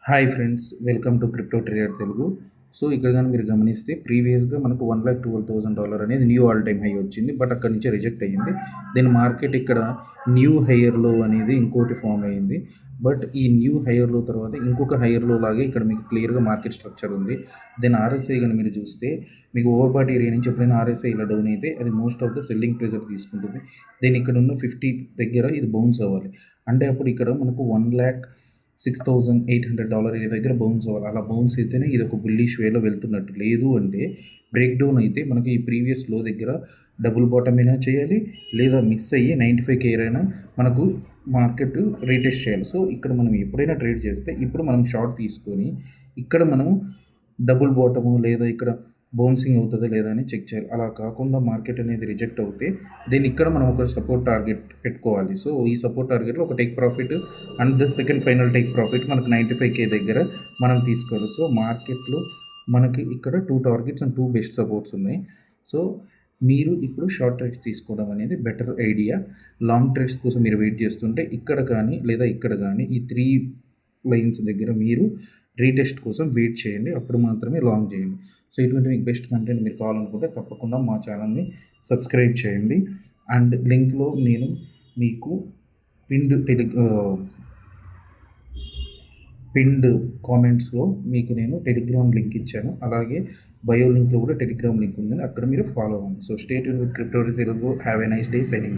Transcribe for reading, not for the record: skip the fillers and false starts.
Hi friends, welcome to crypto trader Telugu. So ఇక్కడ కానీ మీరు గమనిస్తే ప్రీవియస్గా మనకు $1,12,000 అనేది న్యూ ఆల్ టైమ్ హై వచ్చింది. బట్ అక్కడి నుంచి రిజెక్ట్ అయ్యింది. దీని మార్కెట్ ఇక్కడ న్యూ హైయర్ లో అనేది ఇంకోటి ఫామ్ అయ్యింది. బట్ ఈ న్యూ హైయర్ లో తర్వాత ఇంకొక హైయర్ లో లాగే ఇక్కడ మీకు క్లియర్గా మార్కెట్ స్ట్రక్చర్ ఉంది. దెన్ ఆర్ఎస్ఐ కానీ మీరు చూస్తే మీకు ఓవర్బాట్ ఏరియా నుంచి ఎప్పుడైనా ఆర్ఎస్ఐ ఇలా డౌన్ అయితే అది most of the selling pressure తీసుకుంటుంది. దెన్ ఇక్కడ ఉన్న 50 దగ్గర ఇది బౌన్స్ అవ్వాలి. అంటే అప్పుడు ఇక్కడ మనకు $1,06,800 ఈ దగ్గర బౌన్స్ అవ్వాలి. అలా బౌన్స్ అయితేనే ఇది ఒక బుల్లిష్ వేలో వెళ్తున్నట్టు. లేదు అంటే బ్రేక్ డౌన్ అయితే మనకి ఈ ప్రీవియస్ లో దగ్గర డబుల్ బాటమ్ అయినా చేయాలి, లేదా మిస్ అయ్యి 95K అయినా మనకు మార్కెట్ రీటెస్ట్ చేయాలి. సో ఇక్కడ మనం ఎప్పుడైనా ట్రేడ్ చేస్తే ఇప్పుడు మనం షార్ట్ తీసుకొని ఇక్కడ మనం డబుల్ బాటము లేదా ఇక్కడ బౌన్సింగ్ అవుతుందా లేదా అని చెక్ చేయాలి. అలా కాకుండా మార్కెట్ అనేది రిజెక్ట్ అవుతే దీన్ని ఇక్కడ మనం ఒక సపోర్ట్ టార్గెట్ పెట్టుకోవాలి. సో ఈ సపోర్ట్ టార్గెట్లో ఒక take profit and the second final take profit మనకు 95K దగ్గర మనం తీసుకోవాలి. సో మార్కెట్లో మనకి ఇక్కడ 2 టార్గెట్స్ అండ్ 2 బెస్ట్ సపోర్ట్స్ ఉన్నాయి. సో మీరు ఇప్పుడు షార్ట్ ట్రేడ్స్ తీసుకోవడం అనేది బెటర్ ఐడియా. లాంగ్ ట్రేడ్స్ కోసం మీరు వెయిట్ చేస్తుంటే ఇక్కడ కానీ లేదా ఇక్కడ కానీ ఈ 3 లైన్స్ దగ్గర మీరు రీటెస్ట్ కోసం వెయిట్ చేయండి. అప్పుడు మాత్రమే లాంగ్ చేయండి. సో ఇటువంటి మీకు బెస్ట్ కంటెంట్ మీరు కావాలనుకుంటే తప్పకుండా మా ఛానల్ని సబ్స్క్రైబ్ చేయండి. అండ్ లింక్లో నేను మీకు పిన్డ్ కామెంట్స్లో మీకు నేను టెలిగ్రామ్ లింక్ ఇచ్చాను. అలాగే బయో లింక్లో కూడా టెలిగ్రామ్ లింక్ ఉంది, అక్కడ మీరు ఫాలో అవ్వండి. So stay tune with crypto Telugu. Have a nice day. Signing.